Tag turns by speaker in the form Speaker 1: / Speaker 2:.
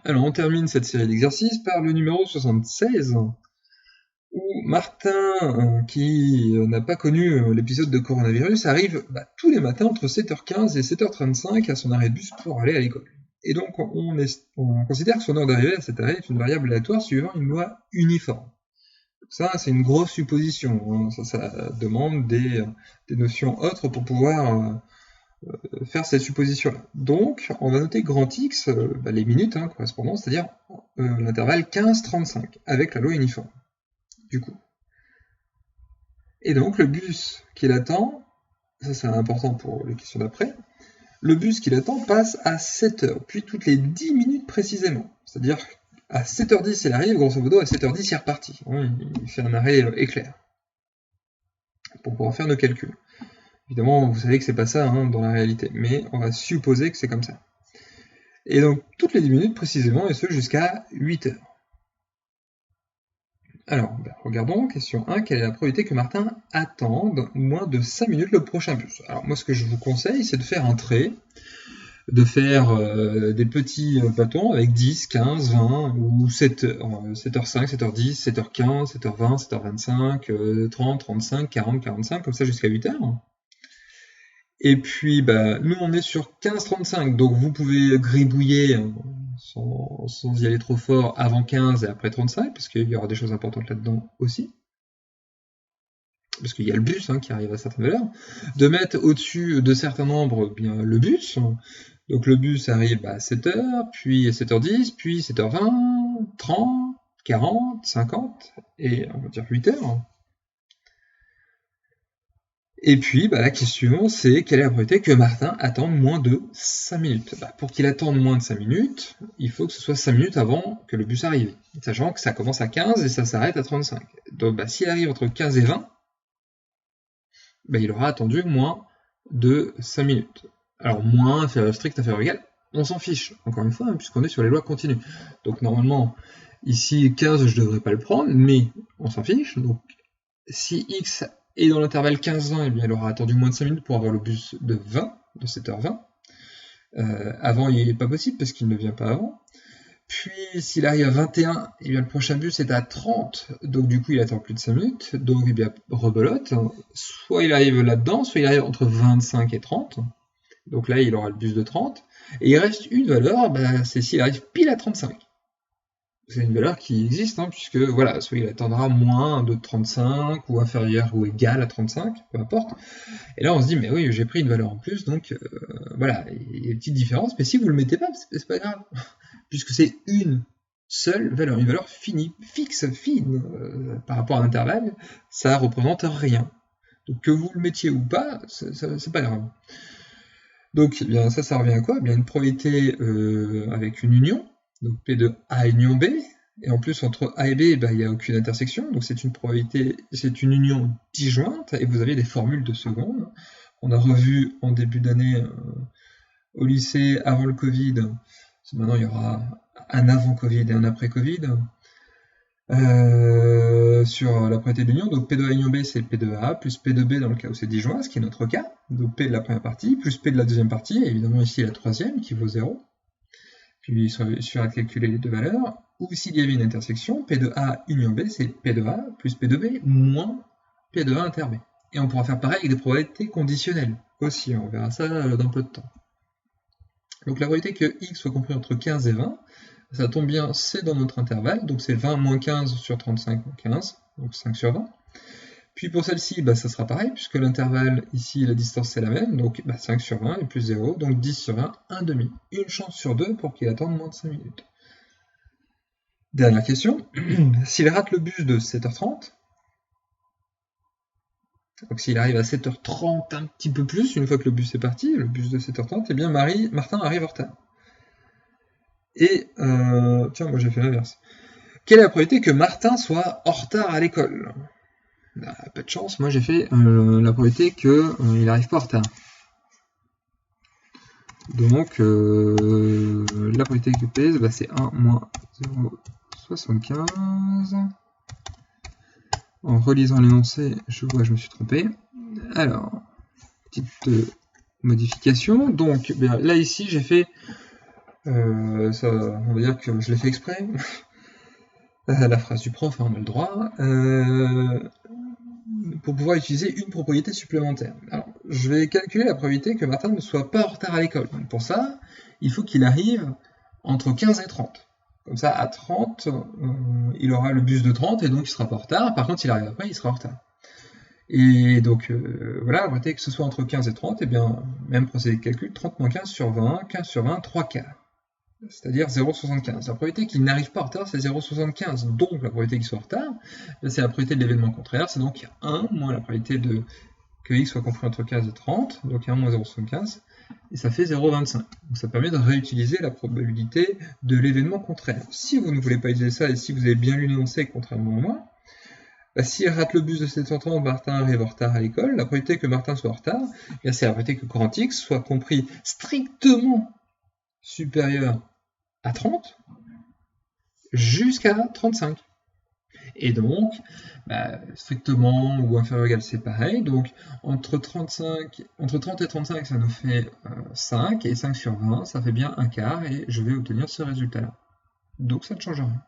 Speaker 1: Alors, on termine cette série d'exercices par le numéro 76, où Martin, qui n'a pas connu l'épisode de coronavirus, arrive tous les matins entre 7h15 et 7h35 à son arrêt de bus pour aller à l'école. Et donc, on considère que son heure d'arrivée à cet arrêt est une variable aléatoire suivant une loi uniforme. Ça, c'est une grosse supposition. Ça demande des notions autres pour pouvoir faire cette supposition-là. Donc, on va noter grand X, les minutes correspondant, c'est-à-dire l'intervalle 15-35, avec la loi uniforme, du coup. Et donc, le bus qu'il attend, ça c'est important pour les questions d'après, le bus qu'il attend passe à 7h, puis toutes les 10 minutes précisément. C'est-à-dire à 7h10 il arrive, grosso modo à 7h10 il est reparti. Il fait un arrêt éclair, pour pouvoir faire nos calculs. Évidemment, vous savez que c'est pas ça dans la réalité, mais on va supposer que c'est comme ça. Et donc, toutes les 10 minutes précisément, et ce jusqu'à 8h. Alors, regardons, question 1, quelle est la probabilité que Martin attende moins de 5 minutes le prochain bus? Alors moi, ce que je vous conseille, c'est de faire un trait, de faire des petits bâtons avec 10, 15, 20, ou 7h, 7h05, 7h10, 7h15, 7h20, 7h25, 30, 35, 40, 45, comme ça jusqu'à 8h. Et puis, nous, on est sur 15-35, donc vous pouvez gribouiller sans y aller trop fort avant 15 et après 35, parce qu'il y aura des choses importantes là-dedans aussi. Parce qu'il y a le bus qui arrive à certaines valeurs. De mettre au-dessus de certains nombres le bus. Donc le bus arrive à 7h, puis à 7h10, puis 7h20, 30, 40, 50, et on va dire 8h. Et puis, la question, c'est quelle est la probabilité que Martin attende moins de 5 minutes? Pour qu'il attende moins de 5 minutes, il faut que ce soit 5 minutes avant que le bus arrive, sachant que ça commence à 15 et ça s'arrête à 35. Donc, s'il arrive entre 15 et 20, il aura attendu moins de 5 minutes. Alors, moins, inférieur strict, inférieur égal, on s'en fiche, encore une fois, puisqu'on est sur les lois continues. Donc, normalement, ici, 15, je ne devrais pas le prendre, mais on s'en fiche. Donc, si x et dans l'intervalle 15-20, elle aura attendu moins de 5 minutes pour avoir le bus de 20, de 7h20. Avant, il n'est pas possible parce qu'il ne vient pas avant. Puis, s'il arrive à 21, le prochain bus est à 30, donc du coup, il attend plus de 5 minutes. Donc, rebelote. Soit il arrive là-dedans, soit il arrive entre 25 et 30. Donc là, il aura le bus de 30. Et il reste une valeur, c'est s'il arrive pile à 35. C'est une valeur qui existe, puisque soit il attendra moins de 35, ou inférieur ou égal à 35, peu importe. Et là, on se dit, mais oui, j'ai pris une valeur en plus, donc il y a une petite différence, mais si vous ne le mettez pas, c'est pas grave, puisque c'est une seule valeur, une valeur finie, fixe, fine, par rapport à l'intervalle, ça représente rien. Donc que vous le mettiez ou pas, c'est pas grave. Donc ça revient à quoi? Une probabilité avec une union, donc P de A union B, et en plus entre A et B, il n'y a aucune intersection, donc c'est une probabilité, c'est une union disjointe, et vous avez des formules de seconde. On a revu en début d'année au lycée, avant le Covid, maintenant il y aura un avant Covid et un après Covid, sur la probabilité d'union, donc P de A union B c'est P de A, plus P de B dans le cas où c'est disjoint, ce qui est notre cas, donc P de la première partie, plus P de la deuxième partie, et évidemment ici la troisième qui vaut 0. Puis il suffira de calculer les deux valeurs, ou s'il y avait une intersection, P de A union B, c'est P de A plus P de B moins P de A inter B. Et on pourra faire pareil avec des probabilités conditionnelles aussi, on verra ça dans peu de temps. Donc la probabilité que x soit compris entre 15 et 20, ça tombe bien, c'est dans notre intervalle, donc c'est 20 moins 15 sur 35 moins 15, donc 5 sur 20. Puis pour celle-ci, ça sera pareil, puisque l'intervalle, ici, la distance, c'est la même, donc 5 sur 20 et plus 0, donc 10 sur 20, 1 demi. Une chance sur 2 pour qu'il attende moins de 5 minutes. Dernière question, s'il rate le bus de 7h30, donc s'il arrive à 7h30 un petit peu plus, une fois que le bus est parti, le bus de 7h30, Martin arrive en retard. Et, tiens, moi j'ai fait l'inverse. Quelle est la probabilité que Martin soit en retard à l'école? Pas de chance, moi j'ai fait la probabilité qu'il n'arrive pas en retard. Donc la probabilité que pèse, c'est 1 moins 0,75. En relisant l'énoncé, je vois que je me suis trompé. Alors, petite modification. Donc là ici j'ai fait On va dire que je l'ai fait exprès. La phrase du prof, hein, on a le droit. Pour pouvoir utiliser une propriété supplémentaire. Alors, je vais calculer la probabilité que Martin ne soit pas en retard à l'école. Donc pour ça, il faut qu'il arrive entre 15 et 30. Comme ça, à 30, il aura le bus de 30 et donc il sera pas en retard. Par contre, s'il arrive après, il sera en retard. Et donc, voilà, la probabilité que ce soit entre 15 et 30, et bien, même procédé de calcul, 30 moins 15 sur 20, 15 sur 20, 3 quarts. C'est-à-dire 0,75. La probabilité qu'il n'arrive pas en retard, c'est 0,75. Donc, la probabilité qu'il soit en retard, c'est la probabilité de l'événement contraire. C'est donc 1 moins la probabilité que x soit compris entre 15 et 30. Donc 1 moins 0,75. Et ça fait 0,25. Donc ça permet de réutiliser la probabilité de l'événement contraire. Si vous ne voulez pas utiliser ça, et si vous avez bien lu l'énoncé, contrairement à moi, s'il rate le bus de 7h30, Martin arrive en retard à l'école, la probabilité que Martin soit en retard, c'est la probabilité que courant x soit compris strictement supérieur à 30 jusqu'à 35. Et donc, strictement ou inférieur ou égal, c'est pareil. Donc, entre 30 et 35, ça nous fait 5, et 5 sur 20, ça fait bien un quart, et je vais obtenir ce résultat-là. Donc, ça ne change rien.